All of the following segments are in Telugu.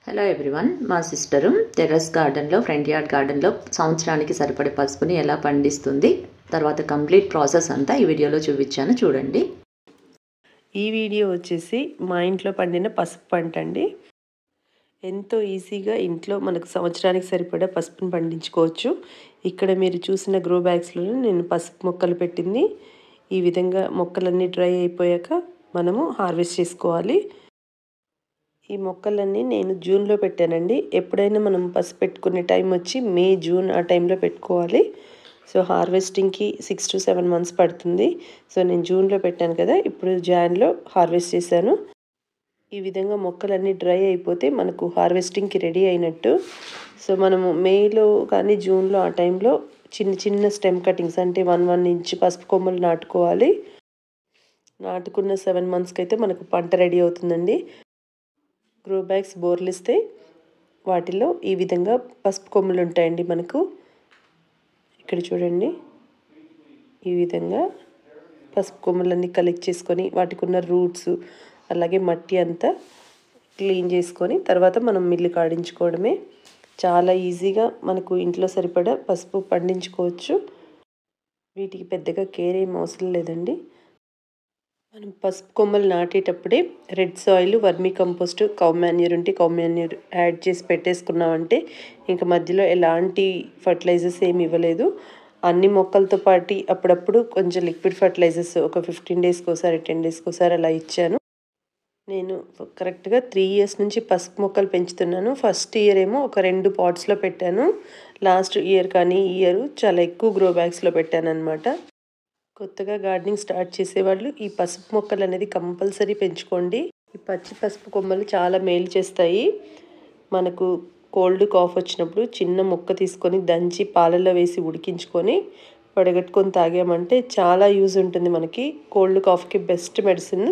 హలో ఎవ్రీవన్, మా సిస్టరు టెర్రస్ గార్డెన్లో ఫ్రంట్ యార్డ్ గార్డెన్లో సంవత్సరానికి సరిపడే పసుపుని ఎలా పండిస్తుంది, తర్వాత కంప్లీట్ ప్రాసెస్ అంతా ఈ వీడియోలో చూపించాను, చూడండి. ఈ వీడియో వచ్చేసి మా ఇంట్లో పండిన పసుపు పంట అండి. ఎంతో ఈజీగా ఇంట్లో మనకు సంవత్సరానికి సరిపడా పసుపుని పండించుకోవచ్చు. ఇక్కడ మీరు చూసిన గ్రో బ్యాగ్స్లో నేను పసుపు మొక్కలు పెట్టింది. ఈ విధంగా మొక్కలన్నీ డ్రై అయిపోయాక మనము హార్వెస్ట్ చేసుకోవాలి. ఈ మొక్కలన్నీ నేను జూన్లో పెట్టానండి. ఎప్పుడైనా మనం పసుపు పెట్టుకునే టైం వచ్చి మే, జూన్ ఆ టైంలో పెట్టుకోవాలి. సో హార్వెస్టింగ్కి 6 to 7 months పడుతుంది. సో నేను జూన్లో పెట్టాను కదా, ఇప్పుడు జాన్లో హార్వెస్ట్ చేశాను. ఈ విధంగా మొక్కలన్నీ డ్రై అయిపోతే మనకు హార్వెస్టింగ్కి రెడీ అయినట్టు. సో మనము మేలో కానీ జూన్లో ఆ టైంలో చిన్న చిన్న స్టెమ్ కటింగ్స్ అంటే 1 inch పసుపు కొమ్మలు నాటుకోవాలి. నాటుకున్న 7 monthsకి అయితే మనకు పంట రెడీ అవుతుందండి. గ్రో బ్యాగ్స్ బోర్లిస్తే వాటిలో ఈ విధంగా పసుపు కొమ్మలు ఉంటాయండి మనకు. ఇక్కడ చూడండి, ఈ విధంగా పసుపు కొమ్మలన్నీ కలెక్ట్ చేసుకొని వాటికి ఉన్న రూట్స్ అలాగే మట్టి అంతా క్లీన్ చేసుకొని తర్వాత మనం మిల్లు కాడించుకోవడమే. చాలా ఈజీగా మనకు ఇంట్లో సరిపడా పసుపు పండించుకోవచ్చు. వీటికి పెద్దగా కేర్ ఏం అవసరం లేదండి. మనం పసుపు కొమ్మలు నాటేటప్పుడే red soil, vermi compost, cow manure ఉంటే కౌ మాన్యూర్ యాడ్ చేసి పెట్టేసుకున్నామంటే ఇంకా మధ్యలో ఎలాంటి ఫర్టిలైజర్స్ ఏమి ఇవ్వలేదు. అన్ని మొక్కలతో పాటు అప్పుడప్పుడు కొంచెం లిక్విడ్ ఫర్టిలైజర్స్ ఒక 15 daysకి ఒకసారి 10 daysకి ఒకసారి అలా ఇచ్చాను. నేను కరెక్ట్గా 3 years నుంచి పసుపు మొక్కలు పెంచుతున్నాను. ఫస్ట్ ఇయర్ ఏమో ఒక 2 potsలో పెట్టాను. లాస్ట్ ఇయర్ కానీ ఈ ఇయర్ చాలా ఎక్కువ గ్రో బ్యాగ్స్లో పెట్టాను అనమాట. కొత్తగా గార్డెనింగ్ స్టార్ట్ చేసేవాళ్ళు ఈ పసుపు మొక్కలు అనేది కంపల్సరీ పెంచుకోండి. ఈ పచ్చి పసుపు కొమ్మలు చాలా మేలు చేస్తాయి. మనకు కోల్డ్ కాఫ్ వచ్చినప్పుడు చిన్న మొక్క తీసుకొని దంచి పాలల్లో వేసి ఉడికించుకొని వడగట్టుకొని తాగామంటే చాలా యూజ్ ఉంటుంది. మనకి కోల్డ్ కాఫ్కి బెస్ట్ మెడిసిన్.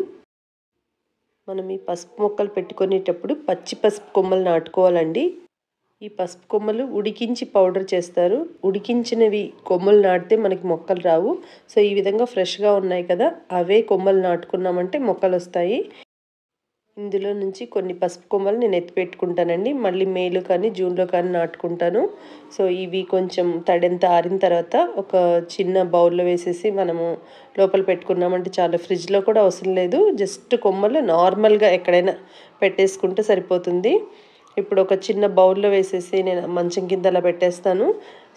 మనం ఈ పసుపు మొక్కలు పెట్టుకునేటప్పుడు పచ్చి పసుపు కొమ్మలు నాటుకోవాలండి. ఈ పసుపు కొమ్మలు ఉడికించి పౌడర్ చేస్తారు. ఉడికించినవి కొమ్మలు నాటితే మనకి మొక్కలు రావు. సో ఈ విధంగా ఫ్రెష్గా ఉన్నాయి కదా, అవే కొమ్మలు నాటుకున్నామంటే మొక్కలు వస్తాయి. ఇందులో నుంచి కొన్ని పసుపు కొమ్మలు నేను ఎత్తి పెట్టుకుంటానండి. మళ్ళీ మేలో కానీ జూన్లో కానీ నాటుకుంటాను. సో ఇవి కొంచెం తడంతా ఆరిన తర్వాత ఒక చిన్న బౌల్లో వేసేసి మనము లోపల పెట్టుకున్నామంటే చాలా, ఫ్రిడ్జ్లో కూడా అవసరం లేదు. జస్ట్ కొమ్మలు నార్మల్గా ఎక్కడైనా పెట్టేసుకుంటే సరిపోతుంది. ఇప్పుడు ఒక చిన్న బౌల్లో వేసేసి నేను మంచం కింద అలా పెట్టేస్తాను.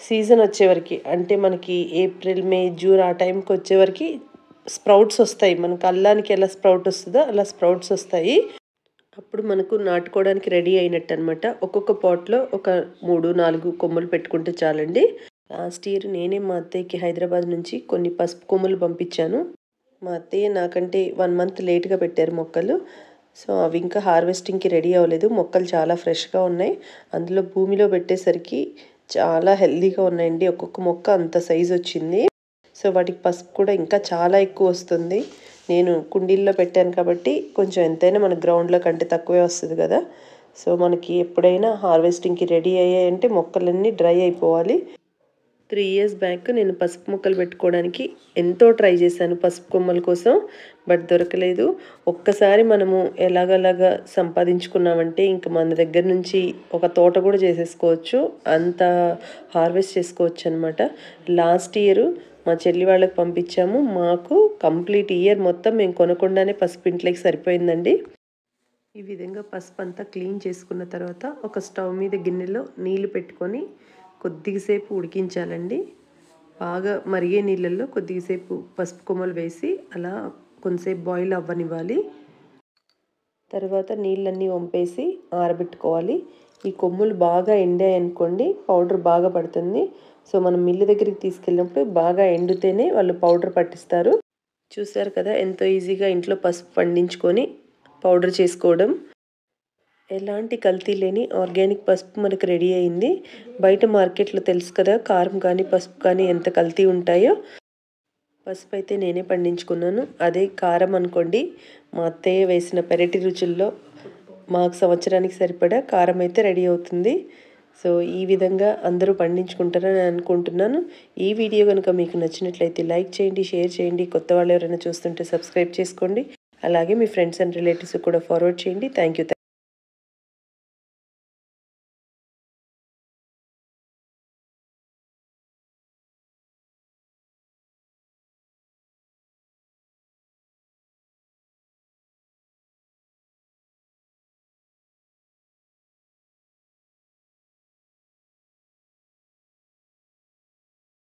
సీజన్ వచ్చేవరకు అంటే మనకి ఏప్రిల్, మే, జూన్ ఆ టైంకి వచ్చేవరకు స్ప్రౌట్స్ వస్తాయి. మనకు అల్లానికి ఎలా స్ప్రౌట్ వస్తుందో అలా స్ప్రౌట్స్ వస్తాయి. అప్పుడు మనకు నాటుకోవడానికి రెడీ అయినట్టు అనమాట. ఒక్కొక్క పాట్లో ఒక 3-4 కొమ్మలు పెట్టుకుంటే చాలండి. లాస్ట్ ఇయర్ నేనే మా అత్తయ్యకి హైదరాబాద్ నుంచి కొన్ని పసుపు కొమ్మలు పంపించాను. మా అత్తయ్య నాకంటే 1 month లేట్గా పెట్టారు మొక్కలు. సో అవి ఇంకా హార్వెస్టింగ్కి రెడీ అవ్వలేదు. మొక్కలు చాలా ఫ్రెష్గా ఉన్నాయి. అందులో భూమిలో పెట్టేసరికి చాలా హెల్దీగా ఉన్నాయండి. ఒక్కొక్క మొక్క అంత సైజు వచ్చింది. సో వాటికి పసుపు కూడా ఇంకా చాలా ఎక్కువ వస్తుంది. నేను కుండీల్లో పెట్టాను కాబట్టి కొంచెం ఎంతైనా మన గ్రౌండ్లో కంటే తక్కువే వస్తుంది కదా. సో మనకి ఎప్పుడైనా హార్వెస్టింగ్కి రెడీ అయ్యాయంటే మొక్కలన్నీ డ్రై అయిపోవాలి. 3 years బ్యాక్ నేను పసుపు మొక్కలు పెట్టుకోవడానికి ఎంతో ట్రై చేశాను పసుపు కొమ్మల కోసం, బట్ దొరకలేదు. ఒక్కసారి మనము ఎలాగలాగా సంపాదించుకున్నామంటే ఇంకా మన దగ్గర నుంచి ఒక తోట కూడా చేసేసుకోవచ్చు, అంత హార్వెస్ట్ చేసుకోవచ్చు అనమాట. లాస్ట్ ఇయర్ మా చెల్లి వాళ్ళకి పంపించాము. మాకు కంప్లీట్ ఇయర్ మొత్తం మేము కొనకుండానే పసుపు ఇంట్లోకి సరిపోయిందండి. ఈ విధంగా పసుపు అంతా క్లీన్ చేసుకున్న తర్వాత ఒక స్టవ్ మీద గిన్నెలో నీళ్లు పెట్టుకొని కొద్దిసేపు ఉడికించాలండి. బాగా మరిగే నీళ్ళల్లో కొద్దిసేపు పసుపు కొమ్మలు వేసి అలా కొంతసేపు బాయిల్ అవ్వనివ్వాలి. తర్వాత నీళ్ళన్నీ వంపేసి ఆరబెట్టుకోవాలి. ఈ కొమ్ములు బాగా ఎండాయి అనుకోండి పౌడర్ బాగా పడుతుంది. సో మనం మిల్లు దగ్గరికి తీసుకెళ్ళినప్పుడు బాగా ఎండితేనే వాళ్ళు పౌడర్ పట్టిస్తారు. చూసారు కదా ఎంతో ఈజీగా ఇంట్లో పసుపు పండించుకొని పౌడర్ చేసుకోవడం. ఎలాంటి కల్తీ లేని ఆర్గానిక్ పసుపు మనకు రెడీ అయింది. బయట మార్కెట్లో తెలుసు కదా కారం కానీ పసుపు కానీ ఎంత కల్తీ ఉంటాయో. పసుపు అయితే నేనే పండించుకున్నాను. అదే కారం అనుకోండి, మా అత్తయ్య వేసిన పెరటి రుచుల్లో మాకు సంవత్సరానికి సరిపడా కారం అయితే రెడీ అవుతుంది. సో ఈ విధంగా అందరూ పండించుకుంటారని అనుకుంటున్నాను. ఈ వీడియో కనుక మీకు నచ్చినట్లయితే లైక్ చేయండి, షేర్ చేయండి. కొత్త వాళ్ళు ఎవరైనా చూస్తుంటే సబ్స్క్రైబ్ చేసుకోండి. అలాగే మీ ఫ్రెండ్స్ అండ్ రిలేటివ్స్ కూడా ఫార్వర్డ్ చేయండి. Thank you.